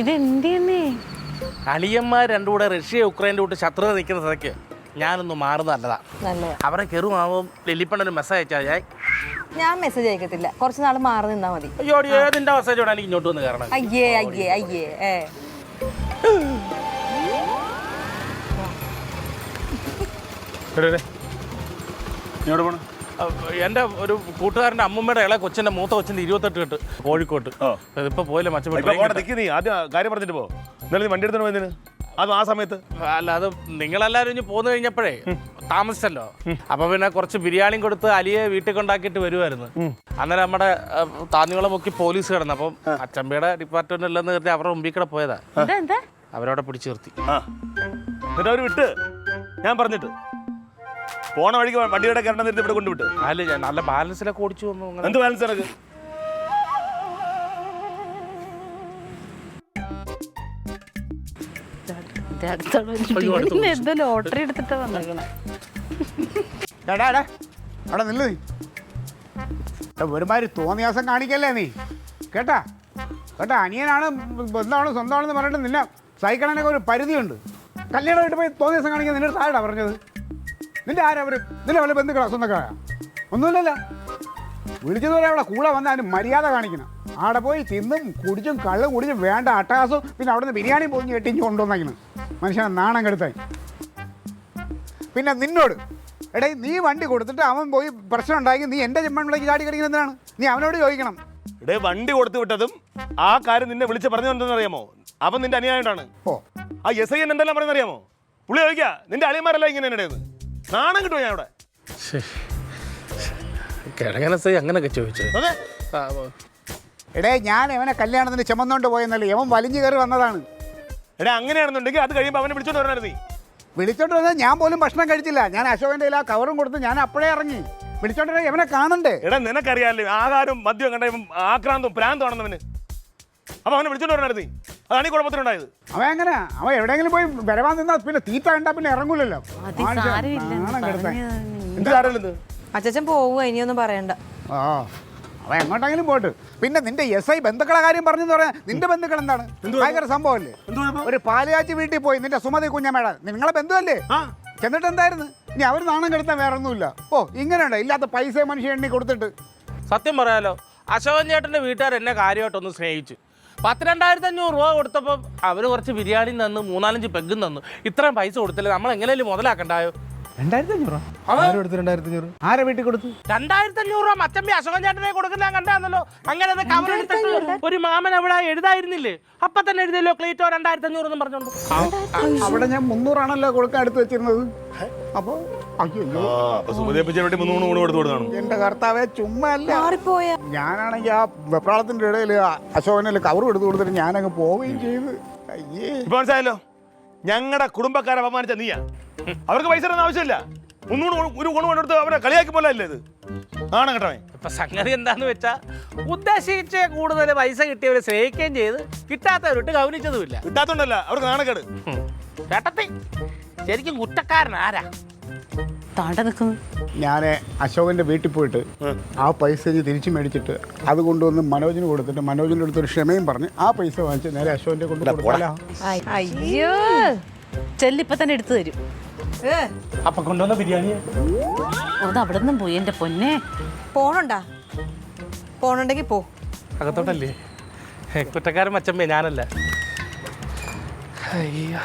ഇതെന്തേ? അളിയന്മാർ രണ്ടും കൂടെ റഷ്യ യുക്രൈൻ്റെ കൂട്ട് ശത്രുത നിൽക്കുന്ന സ്ഥലക്ക് ഞാനൊന്ന് മാറുന്നത് നല്ലതാ. അവരെ കയറുമാവും ലില്ലിപ്പണ്ണൊരു മെസ്സേജ് അയച്ചാൽ ഞാൻ മെസ്സേജ് അയക്കത്തില്ല, കുറച്ച് നാൾ മാറി നിന്നാ മതി. അയ്യോ ഏതിന്റെ മെസ്സേജ് വേണം എനിക്ക് ഇങ്ങോട്ട് വന്ന് കയറണം. അയ്യേ അയ്യേ അയ്യേ എൻ്റെ ഒരു കൂട്ടുകാരൻ്റെ അമ്മൂമ്മയുടെ ഇളയ കൊച്ചിൻ്റെ മൂത്ത കൊച്ചിൻ്റെ 28 കെട്ട് കോഴിക്കോട്ട്. ഇതിപ്പോ പോയില്ല മച്ചപ്പെട്ടു. നീ ആദ്യം കാര്യം പറഞ്ഞിട്ട് പോ. എന്നാലും വണ്ടി എടുത്തോ പോയതിന് അത് ആ സമയത്ത് അല്ല, അത് നിങ്ങളെല്ലാവരും ഇനി പോന്നു കഴിഞ്ഞപ്പോഴേ താമസിച്ചല്ലോ. അപ്പൊ പിന്നെ കുറച്ച് ബിരിയാണിയും കൊടുത്ത് അലിയെ വീട്ടിൽ കൊണ്ടാക്കിയിട്ട് വരുമായിരുന്നു. അന്നേരം നമ്മുടെ താന്നിവളം മുക്കി പോലീസ് കിടന്നു. അപ്പം അച്ചമ്പയുടെ ഡിപ്പാർട്ട്മെന്റ് അല്ലെന്ന് കരുതി അവരുടെ മുമ്പിൽ കൂടെ പോയതാ. അവരവിടെ പിടിച്ചു നിർത്തി. എന്നിട്ട് അവര് വിട്ട് ഞാൻ പറഞ്ഞിട്ട് പോണ വഴിക്ക് വണ്ടിയുടെ കയറണം നേരത്തെ ഇവിടെ കൊണ്ടുവിട്ട്. അല്ല, ഞാൻ നല്ല ബാലൻസിലൊക്കെ ഓടിച്ചു വന്നു. എന്ത് ബാലൻസ് ഇറക്ക്? ലോട്ടറി എടുത്തിട്ട് വന്നേക്കണേ. അവിടെ നില്ല് നീ. ഒരുമാതിരി തോന്നിയാസം കാണിക്കല്ലേ നീ. കേട്ടാ അനിയനാണ് ബന്ധമാണ് സ്വന്തമാണെന്ന് പറഞ്ഞിട്ട് നിന്നെ സഹിക്കണതിനൊക്കെ ഒരു പരിധിയുണ്ട്. കല്യാണം ആയിട്ട് പോയി തോന്നിയാസം കാണിക്കാൻ നിന്റെ താഴെ പറഞ്ഞത്. നിന്റെ ആരവർ നിന്റെ വല്ല ബന്ധുക്കളാ സ്വന്തക്കാരാ? ഒന്നുമില്ലല്ലോ. വിളിച്ചതുപോലെ അവിടെ കൂടെ വന്ന് അതിന് മര്യാദ കാണിക്കണം. അവിടെ പോയി തിന്നും കുടിച്ചും കള്ള് കുടിച്ചും വേണ്ട അട്ടഹാസവും പിന്നെ അവിടെ നിന്ന് ബിരിയാണി പൊതിഞ്ഞ് കെട്ടിഞ്ഞ് കൊണ്ടുവന്നേക്കണം. മനുഷ്യനെ നാണം കെടുത്തായി. പിന്നെ നിന്നോട് എടേ നീ വണ്ടി കൊടുത്തിട്ട് അവൻ പോയി പ്രശ്നം ഉണ്ടാക്കി നീ എൻ്റെ ചെമ്മണ്ണിലേക്ക് ചാടി കളിക്കുന്നത് എന്തിനാണ്? നീ അവനോട് ചോദിക്കണം. എടേ വണ്ടി കൊടുത്തു വിട്ടതും ആ കാര്യം നിന്നെ വിളിച്ച് പറഞ്ഞു എന്തെന്ന് അറിയാമോ? അവൻ നിന്റെ അനിയായിട്ടാണ്. ആ എസ് ഐ എന്തെല്ലാം പറയുന്നത് അറിയാമോ? പുള്ളി ചോദിക്കാ നിന്റെ അളിയന്മാരല്ല ഇങ്ങനെ എന്നുടേന്ന്. നാണം കിട്ടുമോ ഞാൻ അവിടെ? അങ്ങനെയൊക്കെ ചോദിച്ചു. എടേ ഞാൻ അവനെ കല്യാണത്തിന് ചുമന്നുകൊണ്ട് പോയെന്നല്ലേ, അവൻ വലിഞ്ഞു കയറി വന്നതാണ്. എടാ അങ്ങനെയാണെന്നുണ്ടെങ്കിൽ അത് കഴിയുമ്പോൾ അവനെ വിളിച്ചോണ്ട് വരണമായിരുന്നു. നീ വിളിച്ചോണ്ട് വന്നാൽ ഞാൻ പോലും ഭക്ഷണം കഴിച്ചില്ല. ഞാൻ അശോകൻ്റെ ആ കവറും കൊടുത്ത് ഞാൻ അപ്പോഴേ ഇറങ്ങി. വിളിച്ചോണ്ട് അവനെ കാണണ്ടേ? എടാ നിനക്കറിയാമല്ലേ ആഹാരവും മദ്യവും കണ്ട ആക്രാന്തവും പ്രാന്തമാണെന്നവന്. അപ്പൊ അവനെ വിളിച്ചോണ്ട് വരണമായിരുന്നു. അതാണ് ഈ കുഴപ്പത്തിലുണ്ടായത്. അവൻ എങ്ങനെ അവൻ എവിടെയെങ്കിലും പോയി വരവാൻ നിന്നാൽ പിന്നെ തീറ്റ കണ്ടാ പിന്നെ ഇറങ്ങൂലല്ലോ. എന്ത് കാര്യമില്ലെന്ന് അച്ഛൻ പോവുക, ഇനിയൊന്നും പറയണ്ട. അവൻ എങ്ങോട്ടെങ്കിലും പോട്ട്. പിന്നെ നിന്റെ എസ് ഐ ബന്ധുക്കളെ കാര്യം പറഞ്ഞെന്ന് പറയാൻ നിന്റെ ബന്ധുക്കൾ എന്താണ്? ഭയങ്കര സംഭവമല്ലേ? ഒരു പാലുകാച്ചി വീട്ടിൽ പോയി നിന്റെ സുമതി കുഞ്ഞമ്മേട നിങ്ങളെ ബന്ധുവല്ലേ? ചെന്നിട്ട് എന്തായിരുന്നു? ഇനി അവർ നാണം കെടുത്താൻ വേറെ ഒന്നുമില്ല. ഇങ്ങനെയുണ്ട് ഇല്ലാത്ത പൈസ മനുഷ്യ എണ്ണി കൊടുത്തിട്ട്. സത്യം പറയാലോ, അശോകൻ ചേട്ടൻ്റെ വീട്ടുകാർ എന്നെ കാര്യമായിട്ടൊന്ന് സ്നേഹിച്ചു. 12,500 രൂപ കൊടുത്തപ്പോൾ അവർ കുറച്ച് ബിരിയാണി തന്നു, 4-5 പെഗ്ഗും തന്നു. ഇത്രയും പൈസ കൊടുത്തില്ല, നമ്മൾ എങ്ങനെയും മുതലാക്കണ്ടായോ? 2,500 ആരെ വീട്ടിൽ കൊടുത്തു? 2,500 രൂപ മച്ചമ്പി അശോകൻ ചേട്ടനെ കൊടുക്കുന്ന കണ്ടാന്നല്ലോ. അങ്ങനെ കവർ എടുത്തിട്ട് ഒരു മാമൻ അവിടെ എഴുതായിരുന്നില്ലേ? അപ്പൊ തന്നെ എഴുതിയല്ലോ ക്ലീറ്റോ 2,500 എന്നും പറഞ്ഞോണ്ട്. അവിടെ ഞാൻ 300 ആണല്ലോ കൊടുക്കാൻ എടുത്ത് വെച്ചിരുന്നത്. അപ്പൊ എന്റെ കർത്താവെ ചുമ്മാ അല്ല. ഞാനാണെങ്കിൽ ആ വെപ്രാളത്തിന്റെ ഇടയിൽ അശോകനെ കവർ എടുത്ത് കൊടുത്തിട്ട് ഞാനങ്ങ് പോവുകയും ചെയ്ത്. അയ്യേ, മനസ്സിലായല്ലോ. ഞങ്ങളുടെ കുടുംബക്കാരെ അപമാനിച്ച നീയാ. അവർക്ക് പൈസ ആവശ്യമില്ല. 300 ഒരു ഗുണം കൊണ്ടെടുത്ത് അവരെ കളിയാക്കി പോലെ അല്ലേ ഇത്? ആണ് കേട്ടോ. ഇപ്പൊ സംഗതി എന്താന്ന് വെച്ചാ ഉദ്ദേശിച്ച കൂടുതൽ പൈസ കിട്ടിയവരെ സ്നേഹിക്കുകയും ചെയ്ത് കിട്ടാത്തവരിട്ട് ഗൗനിച്ചതുമില്ല. കിട്ടാത്തോണ്ടല്ല അവർക്ക് നാണക്കേട്. ചേട്ടത്തി ശരിക്കും കുറ്റക്കാരൻ ആരാ? ഞാൻ അശോകന്റെ വീട്ടിൽ പോയിട്ട് ആ പൈസ തിരിച്ചു മേടിച്ചിട്ട് അത് കൊണ്ടുവന്ന് മനോജിന് കൊടുത്തിട്ട് മനോജിന്റെ അടുത്തൊരു ക്ഷമയും പറഞ്ഞ് ആ പൈസ വാങ്ങിച്ച് നേരെ അശോകന്റെ കൊണ്ട് കൊടുക്കാലോ. അയ്യോ, ചെല്ലിപ്പ തന്നെ എടുത്തു തരും. അപ്പൊ കൊണ്ടുവന്ന ബിരിയാണി അത് അവിടെ നിന്നും പോയി. എന്റെ പൊന്നെ, പോണുണ്ടെങ്കിൽ പോ. അകത്തോട്ടല്ലേ? കുറ്റക്കാരൻ മച്ചമ്മേ, ഞാനല്ല. അയ്യോ.